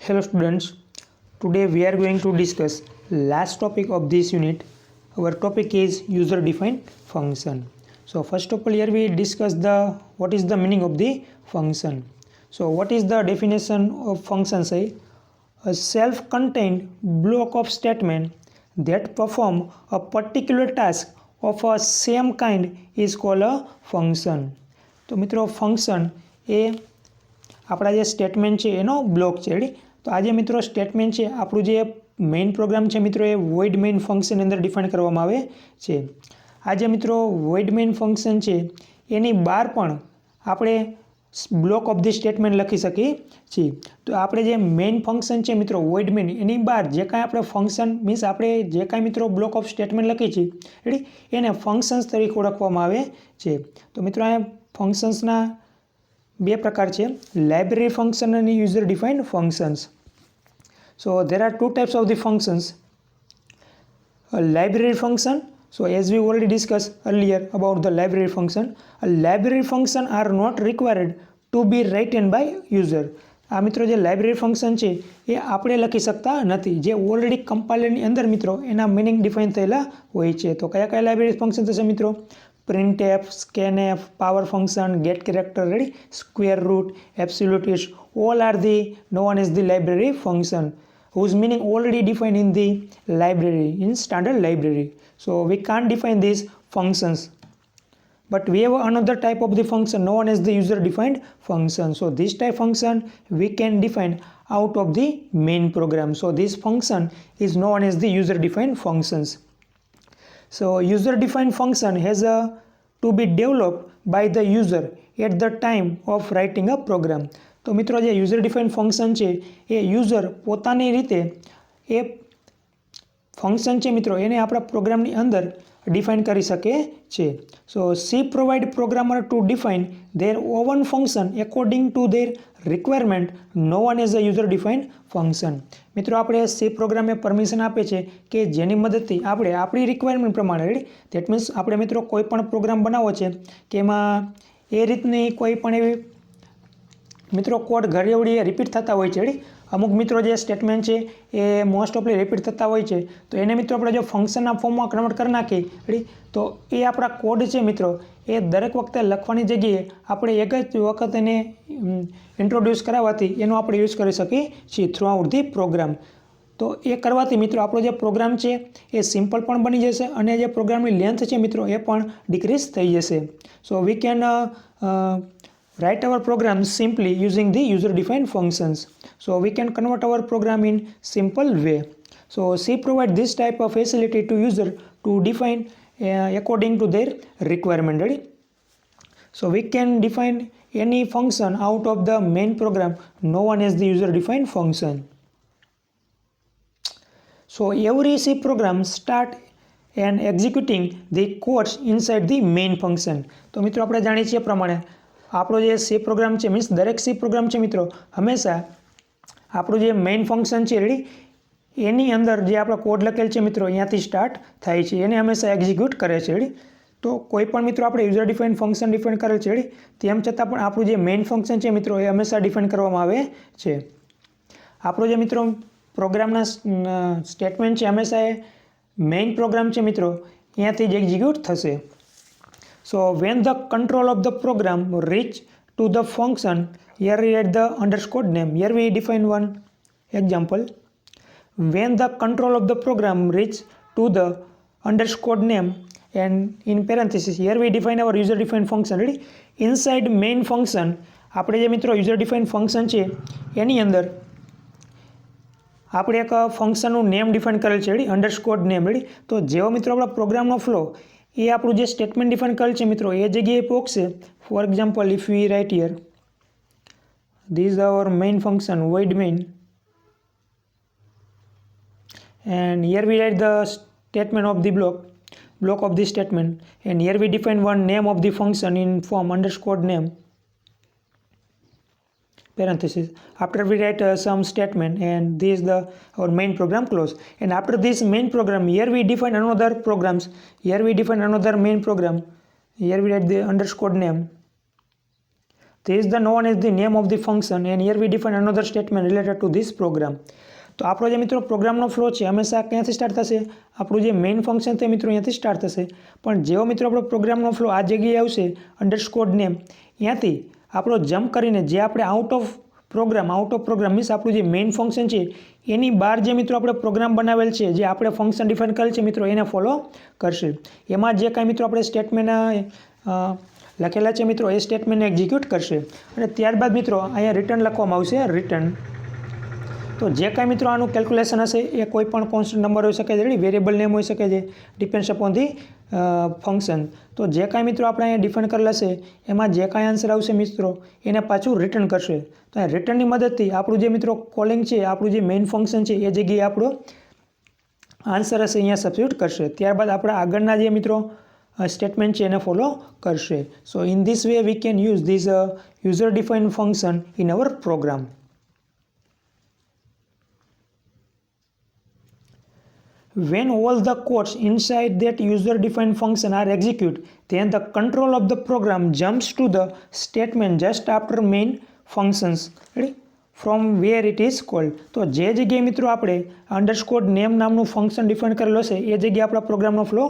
Hello students, today we are going to discuss last topic of this unit. Our topic is user defined function. So first of all here we discuss the what is the meaning of the function. So what is the definition of function? Say a self-contained block of statement that perform a particular task of a same kind is called a function. તો મિત્રો function એ આપણા જે statement છે એનો block છે ready. તો આજે મિત્રો સ્ટેટમેન્ટ છે આપણું જે મેઇન પ્રોગ્રામ છે મિત્રો એ વોઇડ મેઇન ફંક્શન અંદર ડિફાઇન કરવામાં આવે છે. આજે મિત્રો વોઇડ મેઇન ફંક્શન છે એની બહાર પણ આપણે બ્લોક ઓફ ધી સ્ટેટમેન્ટ લખી શકીએ છીએ. તો આપણે જે મેઇન ફંક્શન છે મિત્રો વોઇડ મેઇન એની બહાર જે કાંઈ આપણે ફંક્શન મીન્સ આપણે જે કાંઈ મિત્રો બ્લોક ઓફ સ્ટેટમેન્ટ લખીએ છીએ રેડી એને ફંક્શન્સ તરીકે ઓળખવામાં આવે છે. તો મિત્રો આ ફંક્શન્સના બે પ્રકાર છે, લાઇબ્રેરી ફંક્શન અને user defined functions. So there are two types of the functions. Library function, so as we already discussed earlier about the library function, a library function are not required to be written by user. આ મિત્રો જે library function છે એ આપણે લખી શકતા નથી, જે already કમ્પાઇલરની અંદર મિત્રો એના મિનિંગ ડિફાઇન થયેલા હોય છે. તો કયા કયા લાઇબ્રેરી ફંક્શન થશે મિત્રો? printf, scanf, power function, get character, ready, square root, absolute is all are the known as the library function whose meaning already defined in the library, in standard library. So we can't define these functions, but we have another type of the function known as the user defined function. So this type function we can define out of the main program. So this function is known as the user defined functions. So user defined function has to be developed by the user at the time of writing a program. તો મિત્રો જે user define function છે એ user પોતાની રીતે એ function છે મિત્રો એને આપણા પ્રોગ્રામની અંદર ડિફાઇન કરી શકે છે. So C provide programmer to define their own function according to their requirement no one as a user define function. મિત્રો આપણે સી પ્રોગ્રામે પરમિશન આપે છે કે જેની મદદથી આપણે આપણી રિક્વાયરમેન્ટ પ્રમાણે રેડી ધેટ મીન્સ આપણે મિત્રો કોઈ પણ પ્રોગ્રામ બનાવવો છે કે એમાં એ રીતની કોઈ પણ એવી મિત્રો કોડ ઘરે એવડી રિપીટ થતા હોય છે રેડી. અમુક મિત્રો જે સ્ટેટમેન્ટ છે એ મોસ્ટ ઓફલી રિપીટ થતા હોય છે, તો એને મિત્રો આપણે જો ફંક્શનના ફોર્મમાં કન્વર્ટ કરી નાખીએ રેડી તો એ આપણા કોડ છે મિત્રો એ દરેક વખતે લખવાની જગ્યાએ આપણે એક જ વખત એને ઇન્ટ્રોડ્યુસ કરાવવાથી એનો આપણે યુઝ કરી શકીએ છીએ થ્રુ આઉટ ધી પ્રોગ્રામ. તો એ કરવાથી મિત્રો આપણો જે પ્રોગ્રામ છે એ સિમ્પલ પણ બની જશે અને જે પ્રોગ્રામની લેન્થ છે મિત્રો એ પણ ડિક્રીઝ થઈ જશે. So we can write our program simply using the user defined functions. So we can convert our program in simple way. So C provide this type of facility to user to define according to their requirement. Ready? So we can define any function out of the main program known as the user defined function. So every C program start and executing the codes inside the main function. તો મિત્રો આપણે જાણીએ છીએ પ્રમાણે આપણો જે C program છે means દરેક સી પ્રોગ્રામ છે મિત્રો હંમેશા આપણું જે મેઇન ફંક્શન છે રેડી એની અંદર જે આપણો કોડ લખેલ છે મિત્રો અહીંયાથી સ્ટાર્ટ થાય છે, એને હંમેશા એક્ઝિક્યુટ કરે છે રેડી. તો કોઈ પણ મિત્રો આપણે યુઝર ડિફાઇન ફંક્શન ડિફાઇન કરેલ છે રેડી તેમ છતાં પણ આપણું જે મેઇન ફંક્શન છે મિત્રો એ હંમેશા ડિફાઇન કરવામાં આવે છે. આપણો જે મિત્રો પ્રોગ્રામના સ્ટેટમેન્ટ છે હંમેશા એ મેઇન પ્રોગ્રામ છે મિત્રો અહીંયાથી જ એક્ઝિક્યુટ થશે. So when the control of the program reach to the function, here we add the underscore name. Here we define one example. When the control of the program reach to the underscore name and in parenthesis here we define our user defined function. Ready? Inside main function આપણે જે મિત્રો user defined function છે એની અંદર આપણે એક ફંક્શનનું name define કરેલ છે રેડી અંડરસ્કોર નેમ રેડી. તો જેવો મિત્રો આપણા પ્રોગ્રામનો ફ્લો એ આપણું જે સ્ટેટમેન્ટ ડિફાઇન કરેલ છે મિત્રો એ જગ્યાએ પહોંચશે. For example if we write here this our main function void main and here we write the statement of the block of the statement and here we define one name of the function in form underscore name parenthesis. After we write some statement and this is the our main program close, and after this main program here we define another programs. Here we define another main program. Here we write the underscore name This is the known as the name of the function, and here we define another statement related to this program. તો આપણો જે મિત્રો પ્રોગ્રામનો flow છે હંમેશા ક્યાંથી start થશે? આપણું જે મેઇન ફંક્શન તે મિત્રો અહીંયાથી સ્ટાર્ટ થશે. પણ જેવો મિત્રો આપણો પ્રોગ્રામનો ફ્લો આ જગ્યાએ આવશે અંડરસ્કોર નેમ, ત્યાંથી આપણો જમ્પ કરીને જે આપણે આઉટ ઓફ પ્રોગ્રામ મીન્સ આપણું જે મેઇન ફંક્શન છે એની બહાર જે મિત્રો આપણે પ્રોગ્રામ બનાવેલ છે, જે આપણે ફંક્શન ડિફાઇન કરેલ છે મિત્રો, એને ફોલો કરશે. એમાં જે કાંઈ મિત્રો આપણે સ્ટેટમેન્ટ લખેલા છે મિત્રો એ સ્ટેટમેન્ટને એક્ઝિક્યુટ કરશે. અને ત્યારબાદ મિત્રો અહીંયા રિટર્ન લખવામાં આવશે, રિટર્ન. તો જે કાંઈ મિત્રો આનું કેલ્ક્યુલેશન હશે એ કોઈ પણ કોન્સ્ટન્ટ નંબર હોઈ શકે છે, વેરિયેબલ નેમ હોઈ શકે છે, ડિપેન્ડ્સ અપોન ધી ફંક્શન. તો જે કાંઈ મિત્રો આપણે અહીંયા ડિફાઇન કરેલા છે એમાં જે કાંઈ આન્સર આવશે મિત્રો એને પાછું રિટર્ન કરશે. તો અહીં રિટર્નની મદદથી આપણું જે મિત્રો કોલિંગ છે, આપણું જે મેઇન ફંક્શન છે એ જગ્યાએ આપણો આન્સર હશે અહીંયા સબસ્ટિટ્યુટ કરશે. ત્યારબાદ આપણા આગળના જે મિત્રો સ્ટેટમેન્ટ છે એને ફોલો કરશે. So in this way we can use this user define function in our program. When all the codes inside that user-defined function are executed, then the control of the program jumps to the statement just after main functions, ready? From where it is called. તો જે જગ્યાએ મિત્રો આપણે underscore name નામનું function define કરેલો છે એ જગ્યાએ આપણા પ્રોગ્રામનો ફ્લો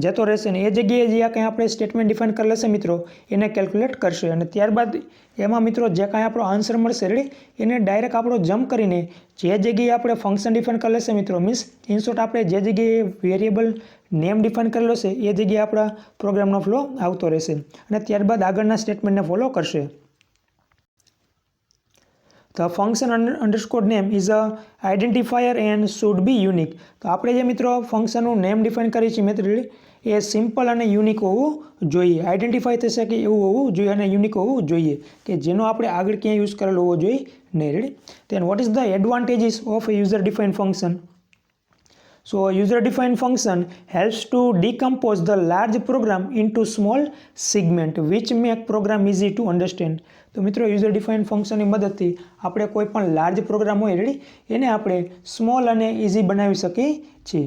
જતો રહેશે ને એ જગ્યાએ જે કંઈ આપણે સ્ટેટમેન્ટ ડિફાઇન કરેલા છે મિત્રો એને કેલ્ક્યુલેટ કરશે. અને ત્યારબાદ એમાં મિત્રો જે કાંઈ આપણો આન્સર મળશે રેડી એને ડાયરેક્ટ આપણો જમ્પ કરીને જે જગ્યાએ આપણે ફંક્શન ડિફાઇન કરેલા છે મિત્રો, મીન્સ ઇનશોર્ટ આપણે જે જગ્યાએ વેરિયેબલ નેમ ડિફાઇન કરેલો છે એ જગ્યાએ આપણા પ્રોગ્રામનો ફ્લો આવતો રહેશે. અને ત્યારબાદ આગળના સ્ટેટમેન્ટને ફોલો કરશે. The function underscore name is a identifier and should be unique. તો આપણે જે મિત્રો ફંક્શનનું નેમ ડિફાઇન કરી છે મેથડ એ સિમ્પલ અને યુનિક હોવું જોઈએ. આઈડેન્ટિફાઈ થશે કે એવું હોવું જોઈએ અને યુનિક હોવું જોઈએ કે જેનો આપણે આગળ ક્યાંય યુઝ કરેલો હોવો જોઈએ નહીં. Ready? Then what is the advantages of a user defined function? So user defined function helps to decompose the large program into small segment which make program easy to understand. તો મિત્રો user define ફંક્શનની મદદથી આપણે કોઈ પણ large programme હોય ready એને આપણે સ્મોલ અને ઇઝી બનાવી શકીએ છીએ.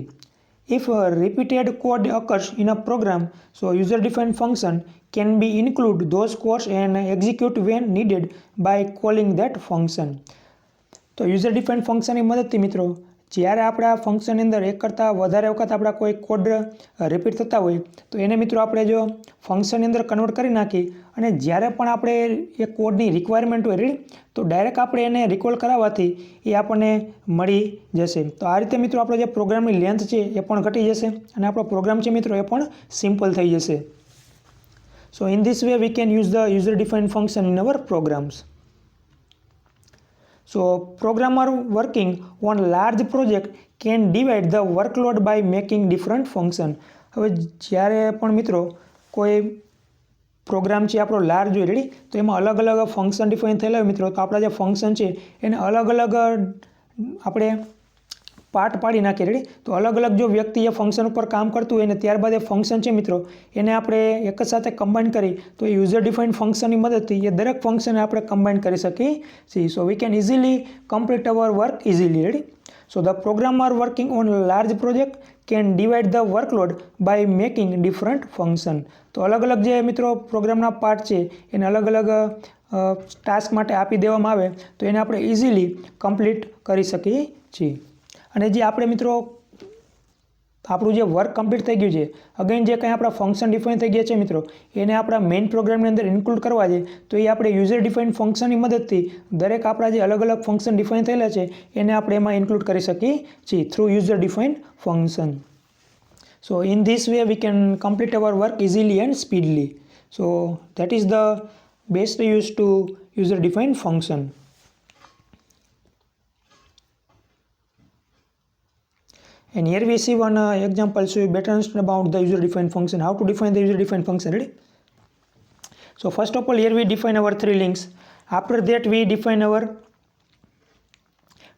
If a repeated code occurs in a program, so user defined function can be include those codes and execute when needed by calling that function. તો યુઝર ડિફાઇન ફંક્શનની મદદથી મિત્રો જ્યારે આપણા ફંક્શનની અંદર એક કરતાં વધારે વખત આપણા કોઈ કોડ રિપીટ થતા હોય તો એને મિત્રો આપણે જો ફંક્શનની અંદર કન્વર્ટ કરી નાખી અને જ્યારે પણ આપણે એ કોડની રિક્વાયરમેન્ટ હોય રેડી તો ડાયરેક્ટ આપણે એને રિકોલ કરાવવાથી એ આપણને મળી જશે. તો આ રીતે મિત્રો આપણો જે પ્રોગ્રામની લેન્થ છે એ પણ ઘટી જશે અને આપણો પ્રોગ્રામ છે મિત્રો એ પણ સિમ્પલ થઈ જશે. So in this way we can use the user define function in our programs. So programmer working on large project can divide the workload by making different function. હવે જ્યારે પણ મિત્રો કોઈ પ્રોગ્રામ છે આપણો લાર્જ હોય રેડી તો એમાં અલગ અલગ ફંક્શન ડિફાઇન થયેલા હોય મિત્રો તો આપણા જે ફંક્શન છે એને અલગ અલગ આપણે પાર્ટ પાડી નાખીએ રેડી. તો અલગ અલગ જો વ્યક્તિ એ ફંક્શન ઉપર કામ કરતું હોય ને ત્યારબાદ એ ફંક્શન છે મિત્રો એને આપણે એક જ સાથે કમ્બાઈન કરી તો એ યુઝર ડિફાઇન ફંક્શનની મદદથી એ દરેક ફંક્શનને આપણે કમ્બાઈન કરી શકીએ છીએ. So we can easily complete our work easily ready. So the programmer working on large project can divide the workload by making different function. તો અલગ અલગ જે મિત્રો પ્રોગ્રામના પાર્ટ છે એને અલગ અલગ ટાસ્ક માટે આપી દેવામાં આવે તો એને આપણે ઇઝીલી કમ્પ્લીટ કરી શકીએ છીએ. અને જે આપણે મિત્રો આપણું જે વર્ક કમ્પ્લીટ થઈ ગયું છે અગેન જે કંઈ આપણા ફંક્શન ડિફાઇન થઈ ગયા છે મિત્રો એને આપણા મેઇન પ્રોગ્રામની અંદર ઇન્ક્લુડ કરવા છે તો એ આપણે યુઝર ડિફાઇન ફંક્શનની મદદથી દરેક આપણા જે અલગ અલગ ફંક્શન ડિફાઇન થયેલા છે એને આપણે એમાં ઇન્ક્લુડ કરી શકીએ છીએ through user define function. So in this way we can complete our work easily and speedily. So that is the best use to user define function. And here we see one example so you better understand about the user defined function, how to define the user defined function. Ready? So first of all here we define our three links. After that we define our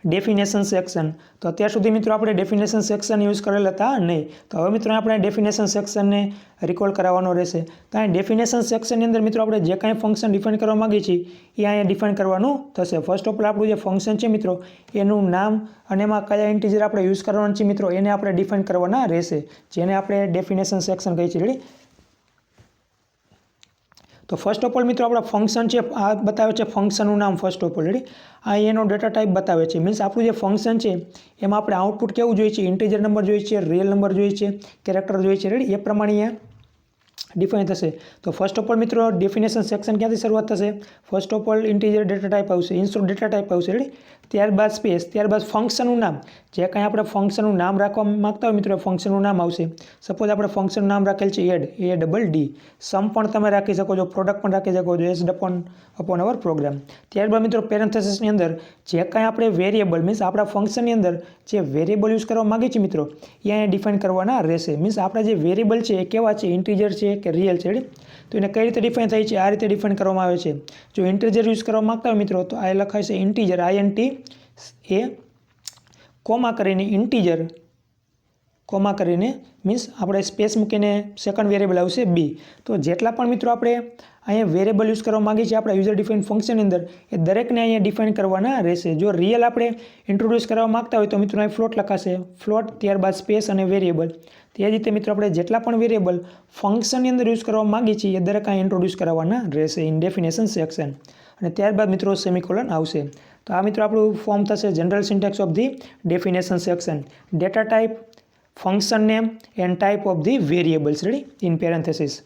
definition section. તો અત્યાર સુધી મિત્રો આપણે definition section use કરેલા હતા નહીં. તો હવે મિત્રો આપણે ડેફિનેશન સેક્શનને રિકોલ કરાવવાનો રહેશે. તો અહીં ડેફિનેશન સેક્શનની અંદર મિત્રો આપણે જે કાંઈ ફંક્શન ડિફાઇન કરવા માગીએ છીએ એ અહીંયા ડિફાઇન કરવાનું થશે. ફર્સ્ટ ઓફ ઓલ આપણું જે ફંક્શન છે મિત્રો એનું નામ અને એમાં કયા ઇન્ટીજર આપણે યુઝ કરવાના છે મિત્રો એને આપણે ડિફાઇન કરવાના રહેશે જેને આપણે ડેફિનેશન સેક્શન કહીએ છીએ. રેડી? તો ફર્સ્ટ ઓફ ઓલ મિત્રો આપણા ફંક્શન છે આ બતાવે છે ફંક્શનનું નામ ફર્સ્ટ ઓફ ઓલ રેડી આ એનો ડેટા ટાઈપ બતાવે છે મીન્સ આપણું જે ફંક્શન છે એમાં આપણે આઉટપુટ કેવું જોઈએ છે ઇન્ટીજર નંબર જોઈએ છે રિયલ નંબર જોઈએ છે કેરેક્ટર જોઈએ છે રેડી એ પ્રમાણે અહીંયા ડિફાઇન થશે તો ફર્સ્ટ ઓફ ઓલ મિત્રો ડેફિનેશન સેક્શન ક્યાંથી શરૂઆત થશે first of all integer data type આવશે ઇન્સ્ટોર ડેટા ટાઈપ આવશે રેડી ત્યારબાદ સ્પેસ ત્યારબાદ ફંક્શનનું નામ જે કાંઈ આપણે ફંક્શનનું નામ રાખવા માગતા હોય મિત્રો ફંક્શનનું નામ આવશે સપોઝ આપણે ફંક્શનનું નામ રાખેલ છે ADD સમ પણ તમે રાખી શકો છો પ્રોડક્ટ પણ રાખી શકો છો એઝ અપોન અવર પ્રોગ્રામ ત્યારબાદ મિત્રો પેરેન્થેસિસની અંદર જે કાંઈ આપણે વેરિયેબલ મીન્સ આપણા ફંક્શનની અંદર જે વેરિયેબલ યુઝ કરવા માગીએ છીએ મિત્રો એ અહીંયા ડિફાઇન કરવાના રહેશે મીન્સ આપણા જે વેરિયેબલ છે એ કેવા છે ઇન્ટીજર છે કે રિયલ છે તો એને કઈ રીતે ડિફાઇન થાય છે આ રીતે ડિફાઇન કરવામાં આવે છે જો ઇન્ટીજર યુઝ કરવા માગતા હોય મિત્રો તો આ લખાય છે ઇન્ટીજર INT એ કોમા કરીને ઇન્ટીજર કોમા કરીને મીન્સ આપણે સ્પેસ મૂકીને સેકન્ડ વેરિયેબલ આવશે B તો જેટલા પણ મિત્રો આપણે અહીંયા વેરિયેબલ યુઝ કરવા માગીએ છીએ આપણા યુઝર ડિફાઇન ફંક્શનની અંદર એ દરેકને અહીંયા ડિફાઇન કરવાના રહેશે જો રિયલ આપણે ઇન્ટ્રોડ્યુસ કરવા માગતા હોય તો મિત્રો અહીં ફ્લોટ લખાશે ફ્લોટ ત્યારબાદ સ્પેસ અને વેરિયેબલ તે જ રીતે મિત્રો આપણે જેટલા પણ વેરિયેબલ ફંક્શનની અંદર યુઝ કરવા માગીએ છીએ એ દરેક અહીંયા ઇન્ટ્રોડ્યુસ કરવાના રહેશે ઇન ડેફિનેશન સેક્શન અને ત્યારબાદ મિત્રો સેમિકોલન આવશે તો આ મિત્રો આપણું ફોર્મ થશે general syntax of the definition section data type function name and type of the variables ready in parenthesis.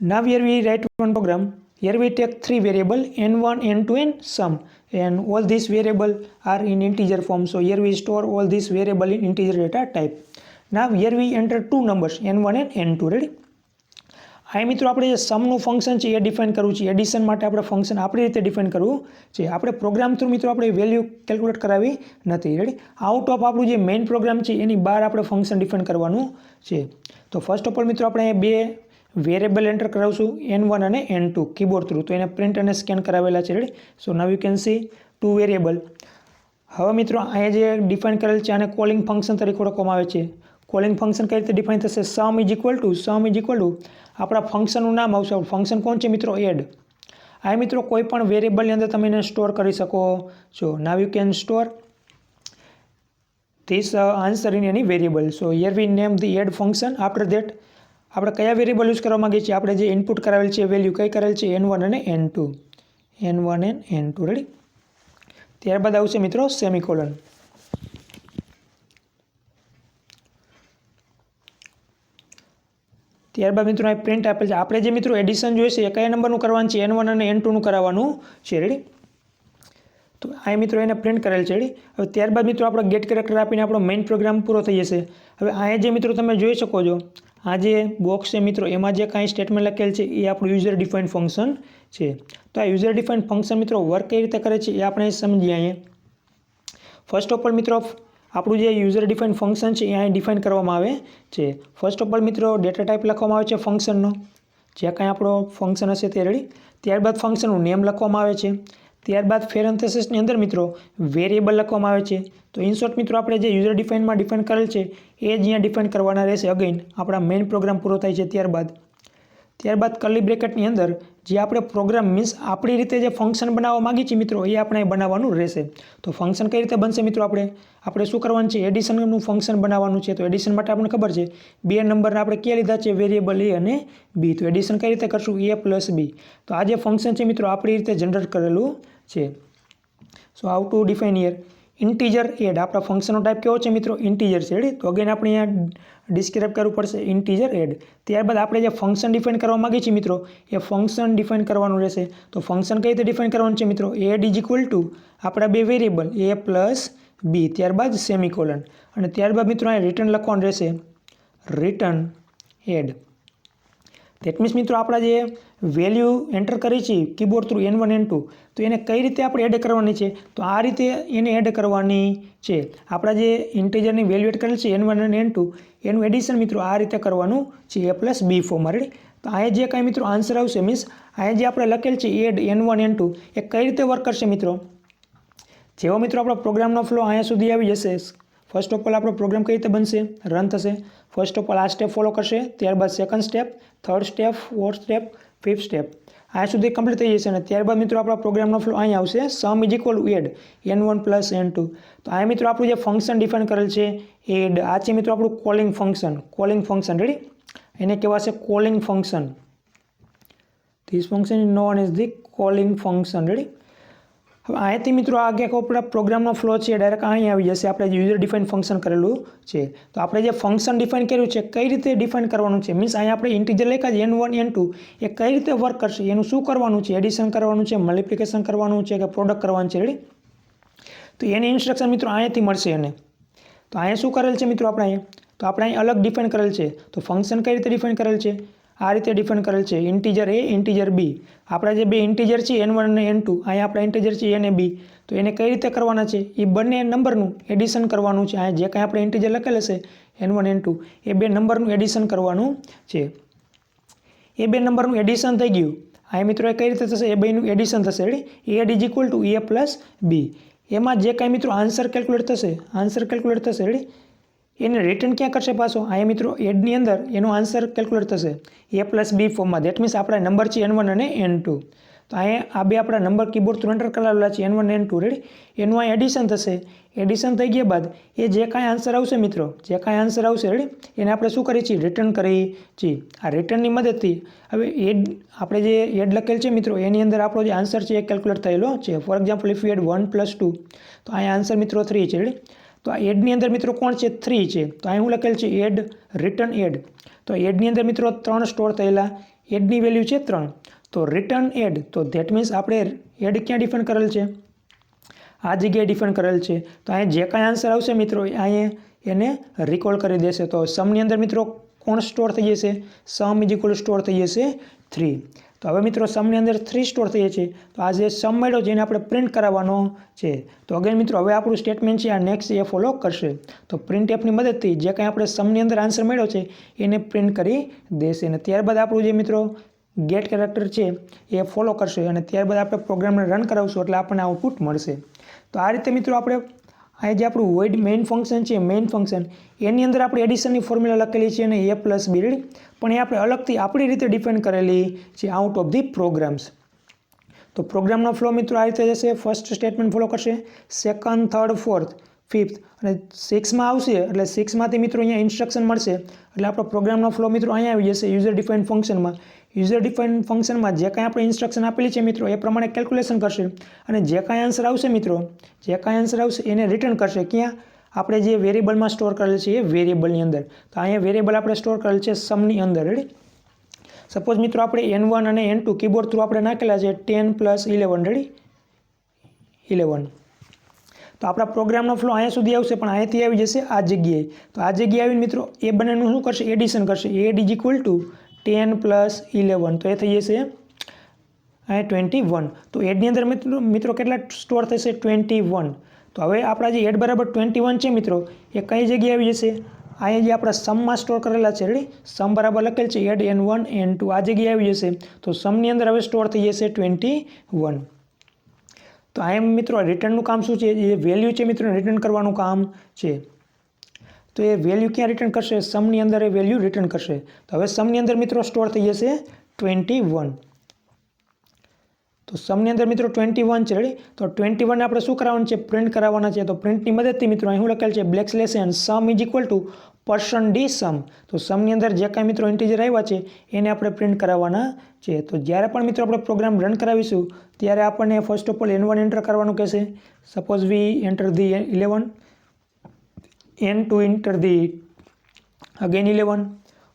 Now here we write one program. Here we take three variable n1 n2 and sum and all these variable are in integer form so here we store all these variable in integer data type. Now here we enter two numbers n1 and n2 ready. આ મિત્રો આપણે જે સમનું function છે એ define કરવું છે addition માટે આપણે function આપણી રીતે ડિફાઇન કરવું છે આપણે પ્રોગ્રામ થ્રુ મિત્રો આપણે વેલ્યુ કેલ્ક્યુલેટ કરાવી નથી રેડી આઉટ ઓફ આપણું જે મેઇન પ્રોગ્રામ છે એની બહાર આપણે ફંક્શન ડિફાઇન કરવાનું છે તો ફર્સ્ટ ઓફ ઓલ મિત્રો આપણે બે વેરિયેબલ એન્ટર કરાવશું n1 અને n2 કીબોર્ડ થ્રુ તો એને પ્રિન્ટ અને સ્કેન કરાવેલા છે ready so now you can see to variable હવે મિત્રો અહીંયા જે ડિફાઇન કરેલ છે આને કોલિંગ ફંક્શન તરીકે ઓળખવામાં આવે છે કોલિંગ ફંક્શન કઈ રીતે ડિફાઇન થશે સમ ઇઝ ઇક્વલ ટુ આપણા ફંક્શનનું નામ આવશે ફંક્શન કોણ છે મિત્રો એડ આ મિત્રો કોઈ પણ વેરિયેબલની અંદર તમે એને સ્ટોર કરી શકો છો now you can store this answer in any variable so here we name the add function after that આપણે કયા વેરિયેબલ યુઝ કરવા માંગીએ છીએ આપણે જે ઇનપુટ કરાવેલ છે વેલ્યુ કઈ કરેલ છે n1 અને n2 રેડી ત્યારબાદ આવશે મિત્રો સેમિકોલન ત્યારબાદ મિત્રો અહીં પ્રિન્ટ આપેલ છે આપણે જે મિત્રો એડિશન જોઈએ છે એ કયા નંબરનું કરવાનું છે n1 અને n2નું કરાવવાનું છે રેડી તો અહીં મિત્રો એને પ્રિન્ટ કરેલ છે રેડી હવે ત્યારબાદ મિત્રો આપણે ગેટ કેરેક્ટર આપીને આપણો મેઇન પ્રોગ્રામ પૂરો થઈ જશે હવે અહીંયા જે મિત્રો તમે જોઈ શકો છો આ જે બોક્સ છે મિત્રો એમાં જે કાંઈ સ્ટેટમેન્ટ લખેલ છે એ આપણું યુઝર ડિફાઇન ફંક્શન છે તો આ યુઝર ડિફાઇન ફંક્શન મિત્રો વર્ક કઈ રીતે કરે છે એ આપણે સમજીએ અહીંયા ફર્સ્ટ ઓફ ઓલ મિત્રો આપણું જે યુઝર ડિફાઇન ફંક્શન છે એ અહીં ડિફાઇન કરવામાં આવે છે ફર્સ્ટ ઓફ ઓલ મિત્રો ડેટા ટાઈપ લખવામાં આવે છે ફંક્શનનો જે કાંઈ આપણો ફંક્શન હશે તે રેડી ત્યારબાદ ફંક્શનનું નેમ લખવામાં આવે છે ત્યારબાદ પેરેન્થેસિસની અંદર મિત્રો વેરિયેબલ લખવામાં આવે છે તો ઇન શોર્ટ મિત્રો આપણે જે યુઝર ડિફાઇનમાં ડિફાઇન કરેલ છે એ જ અહીંયા ડિફાઇન કરવાના રહેશે અગેન આપણા મેઇન પ્રોગ્રામ પૂરો થાય છે ત્યારબાદ કર્લી બ્રેકેટની અંદર જે આપણે પ્રોગ્રામ મીન્સ આપણી રીતે જે ફંક્શન બનાવવા માગીએ છીએ મિત્રો એ આપણે બનાવવાનું રહેશે તો ફંક્શન કઈ રીતે બનશે મિત્રો આપણે શું કરવાનું છે એડિશનનું ફંક્શન બનાવવાનું છે તો એડિશન માટે આપણને ખબર છે બે નંબરના આપણે ક્યાં લીધા છે વેરિયેબલ a અને b તો એડિશન કઈ રીતે કરશું a પ્લસ b તો આ જે ફંક્શન છે મિત્રો આપણી રીતે જનરેટ કરેલું છે so how to define here integer add આપણા ફંક્શનનો ટાઈપ કેવો છે મિત્રો ઇન્ટીજર છે રેડી તો અગેન આપણે અહીંયા ડિસ્ક્રાઇબ કરવું પડશે ઇન્ટીજર એડ ત્યારબાદ આપણે જે ફંક્શન ડિફાઇન કરવા માગીએ છીએ મિત્રો એ ફંક્શન ડિફાઇન કરવાનું રહેશે તો ફંક્શન કઈ રીતે ડિફાઇન કરવાનું છે મિત્રો એડ ઇઝ ઇક્વલ ટુ આપણા બે વેરિયેબલ a પ્લસ b ત્યારબાદ સેમિકોલન અને ત્યારબાદ મિત્રો અહીં રિટર્ન લખવાનું રહેશે રિટર્ન એડ દેટ મીન્સ મિત્રો આપણા જે વેલ્યુ એન્ટર કરી છે કીબોર્ડ થ્રુ n1 n2 તો એને કઈ રીતે આપણે એડ કરવાની છે તો આ રીતે એને એડ કરવાની છે આપણા જે ઇન્ટીજરની વેલ્યુ એડ કરેલ છે n1 અને n2 એનું એડિશન મિત્રો આ રીતે કરવાનું છે a પ્લસ b ફોર્મમાં રેડી તો અહીંયા જે કાંઈ મિત્રો આન્સર આવશે મીન્સ અહીંયા જે આપણે લખેલ છે એડ n1 n2 એ કઈ રીતે વર્ક કરશે મિત્રો જેવો મિત્રો આપણો પ્રોગ્રામનો ફ્લો અહીંયા સુધી આવી જશે ફર્સ્ટ ઓફ ઓલ આપણો પ્રોગ્રામ કઈ રીતે બનશે રન થશે ફર્સ્ટ ઓફ ઓલ આ સ્ટેપ ફોલો કરશે ત્યારબાદ second step third step fourth step fifth step અહીંયા સુધી કમ્પ્લીટ થઈ જશે અને ત્યારબાદ મિત્રો આપણા પ્રોગ્રામનો ફ્લો અહીંયા આવશે sum is equal add n1 plus n2 તો અહીંયા મિત્રો આપણું જે ફંક્શન ડિફાઇન કરેલ છે એડ આ છે મિત્રો આપણું કોલિંગ ફંક્શન રેડી એને કહેવાશે calling function this function is known as the calling function. Ready. હવે અહીંયાથી મિત્રો આ આખો આપણા પ્રોગ્રામનો ફ્લો છે ડાયરેક્ટ અહીં આવી જશે. આપણે જે યુઝર ડિફાઇન ફંક્શન કરેલું છે, તો આપણે જે ફંક્શન ડિફાઇન કર્યું છે કઈ રીતે ડિફાઇન કરવાનું છે, મીન્સ અહીંયા આપણે ઇન્ટીજર લખ્યા છે n1 n2, એ કઈ રીતે વર્ક કરશે, એનું શું કરવાનું છે, એડિશન કરવાનું છે, મલ્ટિપ્લિકેશન કરવાનું છે કે પ્રોડક્ટ કરવાનું છે. રેડી. તો એની ઇન્સ્ટ્રક્શન મિત્રો અહીંયાથી મળશે. એને તો અહીંયા શું કરેલ છે મિત્રો આપણે તો આપણે અહીં અલગ ડિફાઇન કરેલ છે. તો ફંક્શન કઈ રીતે ડિફાઇન કરેલ છે, આ રીતે ડિફાઇન કરેલ છે. Integer a, integer b. આપણા જે બે ઇન્ટીજર છે n1 અને n2, અહીંયા આપણા ઇન્ટીજર છે a અને b. તો એને કઈ રીતે કરવાના છે, એ બંને નંબરનું એડિશન કરવાનું છે. અહીંયા જે કાંઈ આપણે ઇન્ટીજર લખેલ હશે n1 n2, એ બે નંબરનું એડિશન કરવાનું છે. એ બે નંબરનું એડિશન થઈ ગયું. અહીંયા મિત્રો એ કઈ રીતે થશે, એ બેનું એડિશન થશે. Ready. a is equal to a plus b. એમાં જે કાંઈ મિત્રો આન્સર કેલ્ક્યુલેટ થશે. રેડી. એને રિટર્ન ક્યાં કરશે પાછો, અહીંયા મિત્રો એડની અંદર એનો આન્સર કેલ્ક્યુલેટ થશે a પ્લસ b ફોર્મમાં. દેટ મીન્સ આપણા નંબર છે n1 અને n2. તો અહીંયા આ બે આપણા નંબર કીબોર્ડ થ્રુ એન્ટર કરેલા છે n1 અને n2. રેડી. એનું અહીં એડિશન થશે. એડિશન થઈ ગયા બાદ એ જે કાંઈ આન્સર આવશે મિત્રો, રેડી, એને આપણે શું કરીએ છીએ, રિટર્ન કરીએ છીએ. આ રિટર્નની મદદથી હવે એડ આપણે જે એડ લખેલ છે મિત્રો, એની અંદર આપણો જે આન્સર છે એ કેલ્ક્યુલેટ થયેલો છે. For example if you add 1 + 2, તો અહીંયા આન્સર મિત્રો 3 છે. રેડી. તો આ એડની અંદર મિત્રો કોણ છે, 3 છે. તો અહીં હું લખેલ છે એડ, રિટર્ન એડ. તો એડની અંદર મિત્રો 3 સ્ટોર થયેલા, એડની વેલ્યુ છે 3. તો રિટર્ન એડ, તો ધેટ મીન્સ આપણે એડ ક્યાં ડિફાઇન કરેલ છે, આ જગ્યાએ ડિફાઇન કરેલ છે. તો અહીંયા જે કાંઈ આન્સર આવશે મિત્રો અહીંયા એને રિકોલ કરી દેશે. તો સમની અંદર મિત્રો કોણ સ્ટોર થઈ જશે, સમ ઇઝ ઇક્વલ સ્ટોર થઈ જશે 3. તો હવે મિત્રો સમની અંદર 3 સ્ટોર થઈ છે. તો આ જે સમ મળ્યો છે એને આપણે પ્રિન્ટ કરાવવાનો છે. તો અગેન મિત્રો હવે આપણું સ્ટેટમેન્ટ છે આ નેક્સ્ટ એ ફોલો કરશે. તો પ્રિન્ટ એફની મદદથી જે કાંઈ આપણે સમની અંદર આન્સર મળ્યો છે એને પ્રિન્ટ કરી દેશે. અને ત્યારબાદ આપણું જે મિત્રો ગેટ કેરેક્ટર છે એ ફોલો કરશે. અને ત્યારબાદ આપણે પ્રોગ્રામને રન કરાવશું એટલે આપણને આઉટપુટ મળશે. તો આ રીતે મિત્રો આપણે આ જે આપણું વોઇડ મેઇન ફંક્શન છે, એની અંદર આપણે એડિશનની ફોર્મ્યુલા લખેલી છે અને a પ્લસ b. રેડી. પણ એ આપણે અલગથી આપણી રીતે ડિફાઇન કરેલી છે આઉટ ઓફ ધી પ્રોગ્રામ્સ. તો પ્રોગ્રામનો ફ્લો મિત્રો આ રીતે જશે. ફર્સ્ટ સ્ટેટમેન્ટ ફોલો કરશે, સેકન્ડ, થર્ડ, ફોર્થ, ફિફ્થ અને 6માં આવશે એટલે 6માંથી મિત્રો અહીંયા ઇન્સ્ટ્રક્શન મળશે. એટલે આપણો પ્રોગ્રામનો ફ્લો મિત્રો અહીંયા આવી જશે યુઝર ડિફાઇન ફંક્શનમાં. યુઝર ડિફાઇન ફંક્શનમાં જે કાંઈ આપણે ઇન્સ્ટ્રક્શન આપેલી છે મિત્રો એ પ્રમાણે કેલ્ક્યુલેશન કરશે. અને જે કાંઈ આન્સર આવશે મિત્રો, એને રિટર્ન કરશે. ક્યાં, આપણે જે વેરિયેબલમાં સ્ટોર કરેલ છે એ વેરિયેબલની અંદર. તો અહીંયા વેરિયેબલ આપણે સ્ટોર કરેલ છે સમની અંદર. રેડી. સપોઝ મિત્રો આપણે n1 અને n2 કીબોર્ડ થ્રુ આપણે નાખેલા છે 10 + 11. રેડી. 11. તો આપણા પ્રોગ્રામનો ફ્લો અહીંયા સુધી આવશે, પણ અહીંયાથી આવી જશે આ જગ્યાએ. તો આ જગ્યાએ આવીને મિત્રો એ બંનેનું શું કરશે, એડિશન કરશે. એડ ઇઝ ઇક્વલ ટુ 10 + 11, તો એ થઈ જશે અહીંયા 21. તો એડની અંદર મિત્રો કેટલા સ્ટોર થશે, 21. તો હવે આપણા જે એડ બરાબર 21 છે મિત્રો એ કઈ જગ્યાએ આવી જશે, અહીંયા જે આપણા સમમાં સ્ટોર કરેલા છે. રેડી. સમ બરાબર લખેલ છે એડ n1 n2, આ જગ્યાએ આવી જશે. તો સમની અંદર હવે સ્ટોર થઈ જશે 21. તો અહીંયા મિત્રો રિટર્નનું કામ શું છે, એ વેલ્યુ છે મિત્રો રિટર્ન કરવાનું કામ છે. તો એ વેલ્યુ ક્યાં રિટર્ન કરશે, સમની અંદર એ વેલ્યુ રિટર્ન કરશે. તો હવે સમની અંદર મિત્રો સ્ટોર થઈ જશે 21. તો સમની અંદર મિત્રો 21 છે. રેડી. તો 21 આપણે શું કરાવવાનું છે, પ્રિન્ટ કરાવવાના છે. તો પ્રિન્ટની મદદથી મિત્રો અહીં શું લખેલ છે, બ્લેક/n સમ ઇઝ ઇક્વલ ટુ %d સમ. તો સમની અંદર જે કાંઈ મિત્રો ઇન્ટીજર આવ્યા છે એને આપણે પ્રિન્ટ કરાવવાના છે. તો જ્યારે પણ મિત્રો આપણે પ્રોગ્રામ રન કરાવીશું ત્યારે આપણને first of all n1 enter કરવાનું કહેશે. Suppose we enter the 11, n2 enter the again 11,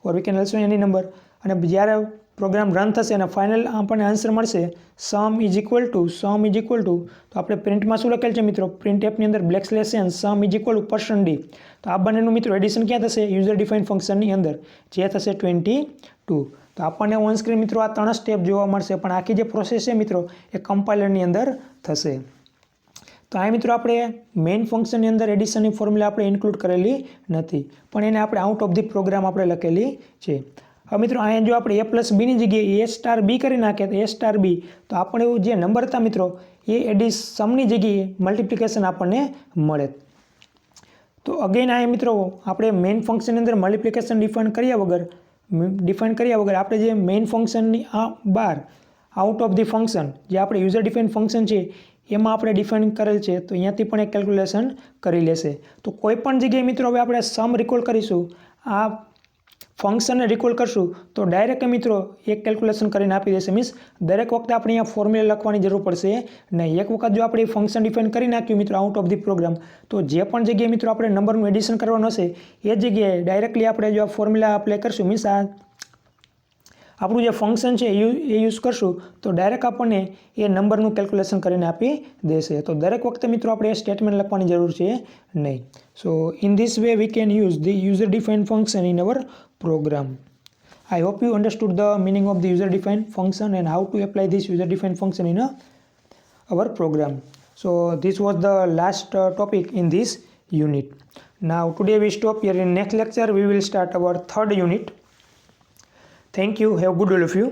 or we can also any number. અને જ્યારે પ્રોગ્રામ રન થશે અને ફાઇનલ આપણને આન્સર મળશે સમ ઇઝ ઇક્વલ ટુ, તો આપણે પ્રિન્ટમાં શું લખેલ છે મિત્રો, પ્રિન્ટ એફની અંદર બ્લેક/n સમ ઇઝ ઇક્વલ ટુ %d. તો આ બંનેનું મિત્રો એડિશન ક્યાં થશે, યુઝર ડિફાઇન ફંક્શનની અંદર, જે થશે 22. તો આપણને ઓન સ્ક્રીન મિત્રો આ 3 સ્ટેપ જોવા મળશે, પણ આખી જે પ્રોસેસ છે મિત્રો એ કમ્પાઇલરની અંદર થશે. તો આ મિત્રો આપણે મેઇન ફંક્શનની અંદર એડિશનની ફોર્મ્યુલા આપણે ઇન્ક્લુડ કરેલી નથી, પણ એને આપણે આઉટ ઓફ ધી પ્રોગ્રામ આપણે લખેલી છે. હવે મિત્રો અહીંયા જો આપણે a પ્લસ બીની જગ્યાએ a*b કરી નાખીએ તો a*b, તો આપણે જે નંબર હતા મિત્રો એ સમની જગ્યાએ મલ્ટિપ્લિકેશન આપણને મળે. તો અગેન અહીંયા મિત્રો આપણે મેઇન ફંક્શનની અંદર મલ્ટિપ્લિકેશન ડિફાઇન કર્યા વગર આપણે જે મેઇન ફંક્શનની આ બહાર આઉટ ઓફ ધી ફંક્શન જે આપણે યુઝર ડિફાઇન ફંક્શન છે એમાં આપણે ડિફાઇન કરેલ છે. તો અહીંયાથી પણ એક કેલ્ક્યુલેશન કરી લેશે. તો કોઈ પણ જગ્યાએ મિત્રો હવે આપણે સમ રિકોલ કરીશું આ ફંક્શનને રિકોલ કરશું તો ડાયરેક્ટ મિત્રો એક કેલ્ક્યુલેશન કરીને આપી દેશે. મીન્સ દરેક વખતે આપણે અહીંયા ફોર્મ્યુલા લખવાની જરૂર પડશે નહીં. એક વખત જો આપણે ફંક્શન ડિફાઇન કરી નાખ્યું મિત્રો આઉટ ઓફ ધી પ્રોગ્રામ, તો જે પણ જગ્યાએ મિત્રો આપણે નંબરનું એડિશન કરવાનું હશે એ જગ્યાએ ડાયરેક્ટલી આપણે જો આ ફોર્મ્યુલા અપ્લાય કરશું, મીન્સ આ આપણું જે ફંક્શન છે એ યુઝ કરશું તો ડાયરેક્ટ આપણને એ નંબરનું કેલ્ક્યુલેશન કરીને આપી દેશે. તો દરેક વખતે મિત્રો આપણે એ સ્ટેટમેન્ટ લખવાની જરૂર છે નહીં. સો in this way we can use the user defined function in hour program. I hope you understood the meaning of the user defined function and how to apply this user defined function in our program. So this was the last topic in this unit. Now today we stop here. In next lecture we will start our third unit. Thank you. Have a good all of you.